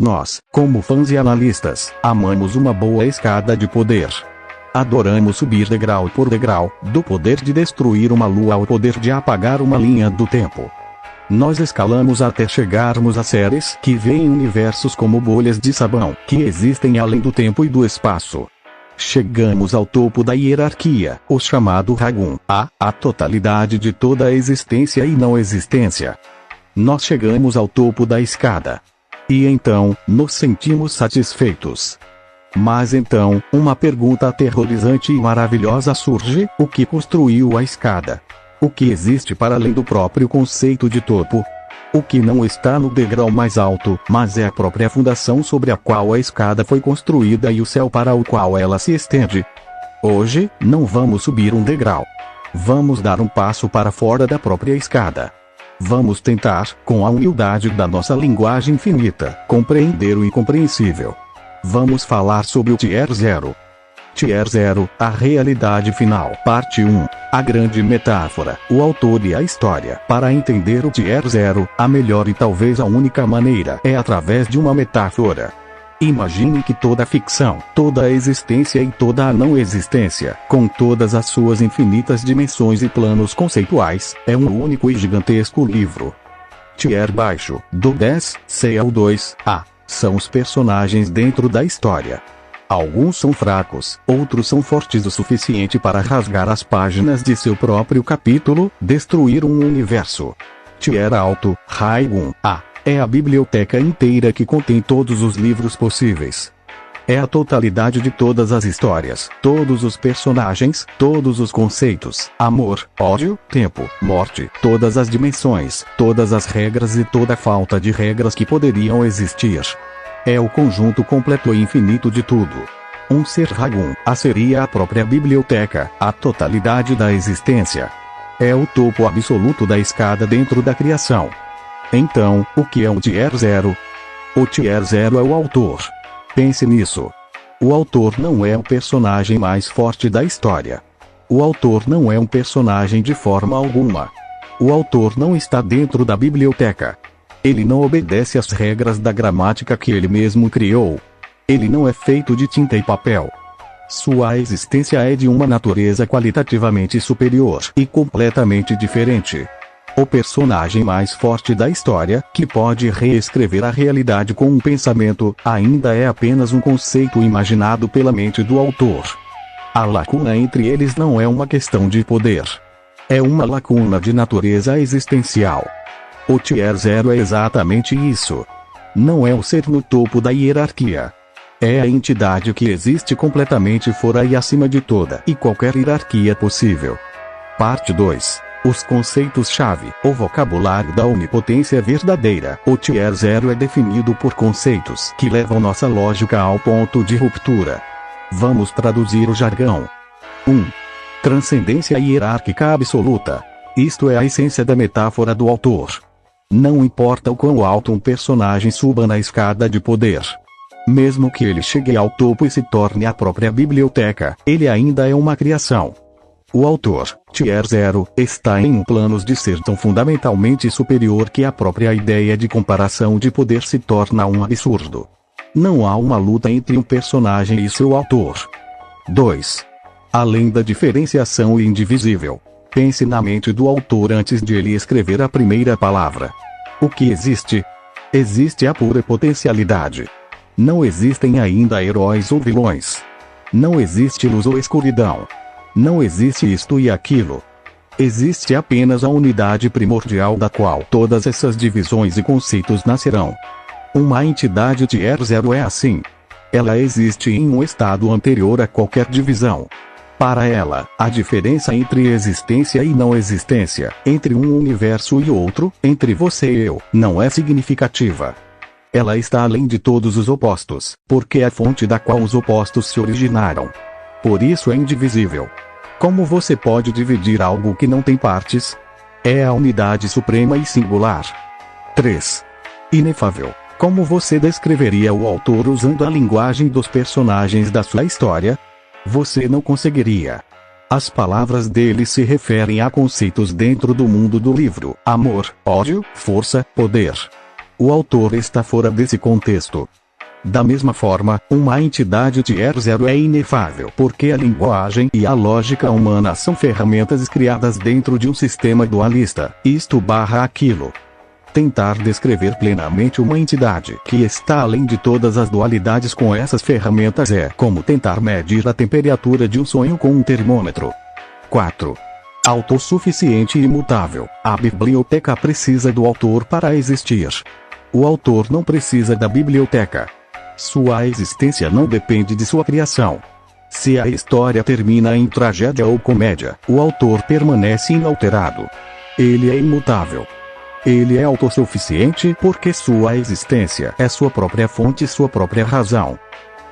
Nós, como fãs e analistas, amamos uma boa escada de poder. Adoramos subir degrau por degrau, do poder de destruir uma lua ao poder de apagar uma linha do tempo. Nós escalamos até chegarmos a séries que veem universos como bolhas de sabão, que existem além do tempo e do espaço. Chegamos ao topo da hierarquia, o chamado Ragun, a totalidade de toda a existência e não existência. Nós chegamos ao topo da escada. E então, nos sentimos satisfeitos. Mas então, uma pergunta aterrorizante e maravilhosa surge: o que construiu a escada? O que existe para além do próprio conceito de topo? O que não está no degrau mais alto, mas é a própria fundação sobre a qual a escada foi construída e o céu para o qual ela se estende? Hoje, não vamos subir um degrau. Vamos dar um passo para fora da própria escada. Vamos tentar, com a humildade da nossa linguagem infinita, compreender o incompreensível. Vamos falar sobre o Tier Zero. Tier Zero, a realidade final. Parte 1. A grande metáfora, o autor e a história. Para entender o Tier Zero, a melhor e talvez a única maneira é através de uma metáfora. Imagine que toda a ficção, toda a existência e toda a não existência, com todas as suas infinitas dimensões e planos conceituais, é um único e gigantesco livro. Tier baixo, do 10C ao 2A, são os personagens dentro da história. Alguns são fracos, outros são fortes o suficiente para rasgar as páginas de seu próprio capítulo, destruir um universo. Tier alto, Ragun, é a biblioteca inteira que contém todos os livros possíveis. É a totalidade de todas as histórias, todos os personagens, todos os conceitos, amor, ódio, tempo, morte, todas as dimensões, todas as regras e toda a falta de regras que poderiam existir. É o conjunto completo e infinito de tudo. Um ser Ragun, seria a própria biblioteca, a totalidade da existência. É o topo absoluto da escada dentro da criação. Então, o que é um Tier Zero? O Tier Zero é o autor. Pense nisso. O autor não é o personagem mais forte da história. O autor não é um personagem de forma alguma. O autor não está dentro da biblioteca. Ele não obedece às regras da gramática que ele mesmo criou. Ele não é feito de tinta e papel. Sua existência é de uma natureza qualitativamente superior e completamente diferente. O personagem mais forte da história, que pode reescrever a realidade com um pensamento, ainda é apenas um conceito imaginado pela mente do autor. A lacuna entre eles não é uma questão de poder. É uma lacuna de natureza existencial. O Tier Zero é exatamente isso. Não é o ser no topo da hierarquia. É a entidade que existe completamente fora e acima de toda e qualquer hierarquia possível. Parte 2. Os conceitos-chave, o vocabulário da onipotência verdadeira. O Tier Zero é definido por conceitos que levam nossa lógica ao ponto de ruptura. Vamos traduzir o jargão. 1. Transcendência hierárquica absoluta. Isto é a essência da metáfora do autor. Não importa o quão alto um personagem suba na escada de poder. Mesmo que ele chegue ao topo e se torne a própria biblioteca, ele ainda é uma criação. O autor, Tier Zero, está em planos de ser tão fundamentalmente superior que a própria ideia de comparação de poder se torna um absurdo. Não há uma luta entre um personagem e seu autor. 2. Além da diferenciação indivisível, pense na mente do autor antes de ele escrever a primeira palavra. O que existe? Existe a pura potencialidade. Não existem ainda heróis ou vilões. Não existe luz ou escuridão. Não existe isto e aquilo. Existe apenas a unidade primordial da qual todas essas divisões e conceitos nascerão. Uma entidade Tier Zero é assim. Ela existe em um estado anterior a qualquer divisão. Para ela, a diferença entre existência e não existência, entre um universo e outro, entre você e eu, não é significativa. Ela está além de todos os opostos, porque é a fonte da qual os opostos se originaram. Por isso é indivisível. Como você pode dividir algo que não tem partes? É a unidade suprema e singular. 3. Inefável. Como você descreveria o autor usando a linguagem dos personagens da sua história? Você não conseguiria. As palavras dele se referem a conceitos dentro do mundo do livro: amor, ódio, força, poder. O autor está fora desse contexto. Da mesma forma, uma entidade Tier 0 é inefável porque a linguagem e a lógica humana são ferramentas criadas dentro de um sistema dualista, isto barra aquilo. Tentar descrever plenamente uma entidade que está além de todas as dualidades com essas ferramentas é como tentar medir a temperatura de um sonho com um termômetro. 4. Autossuficiente e imutável. A biblioteca precisa do autor para existir. O autor não precisa da biblioteca. Sua existência não depende de sua criação. Se a história termina em tragédia ou comédia, o autor permanece inalterado. Ele é imutável. Ele é autossuficiente porque sua existência é sua própria fonte e sua própria razão.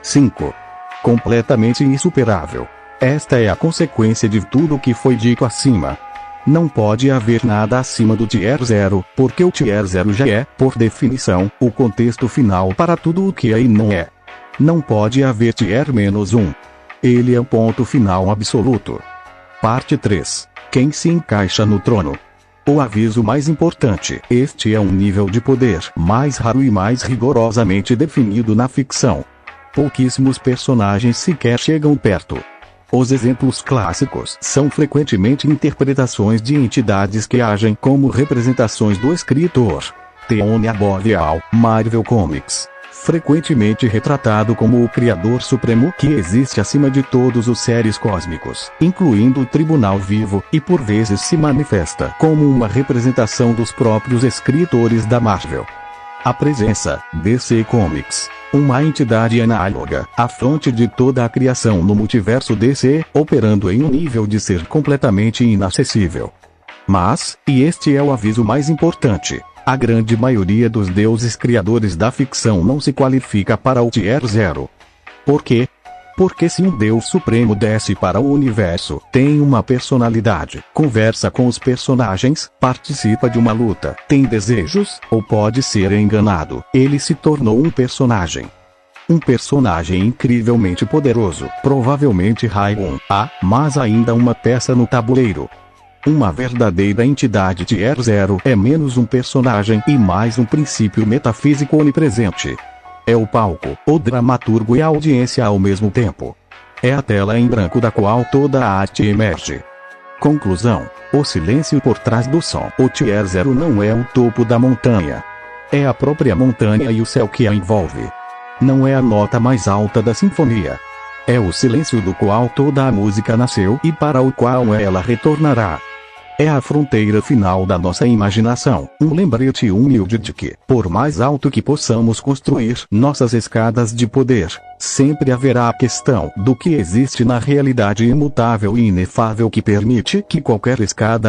5. Completamente insuperável. Esta é a consequência de tudo o que foi dito acima. Não pode haver nada acima do Tier 0, porque o Tier 0 já é, por definição, o contexto final para tudo o que é e não é. Não pode haver Tier -1. Ele é o ponto final absoluto. Parte 3. Quem se encaixa no trono? O aviso mais importante: este é um nível de poder mais raro e mais rigorosamente definido na ficção. Pouquíssimos personagens sequer chegam perto. Os exemplos clássicos são frequentemente interpretações de entidades que agem como representações do escritor. Theonia Boreal, Marvel Comics. Frequentemente retratado como o Criador Supremo que existe acima de todos os seres cósmicos, incluindo o Tribunal Vivo, e por vezes se manifesta como uma representação dos próprios escritores da Marvel. A presença, DC Comics, uma entidade análoga, à fonte de toda a criação no multiverso DC, operando em um nível de ser completamente inacessível. Mas, e este é o aviso mais importante, a grande maioria dos deuses criadores da ficção não se qualifica para o Tier 0. Por quê? Porque se um Deus Supremo desce para o universo, tem uma personalidade, conversa com os personagens, participa de uma luta, tem desejos, ou pode ser enganado, ele se tornou um personagem. Um personagem incrivelmente poderoso, provavelmente Raio 1A, mas ainda uma peça no tabuleiro. Uma verdadeira entidade Tier 0 é menos um personagem e mais um princípio metafísico onipresente. É o palco, o dramaturgo e a audiência ao mesmo tempo. É a tela em branco da qual toda a arte emerge. Conclusão: o silêncio por trás do som. O Tier 0 não é o topo da montanha. É a própria montanha e o céu que a envolve. Não é a nota mais alta da sinfonia. É o silêncio do qual toda a música nasceu e para o qual ela retornará. É a fronteira final da nossa imaginação, um lembrete humilde de que, por mais alto que possamos construir nossas escadas de poder, sempre haverá a questão do que existe na realidade imutável e inefável que permite que qualquer escada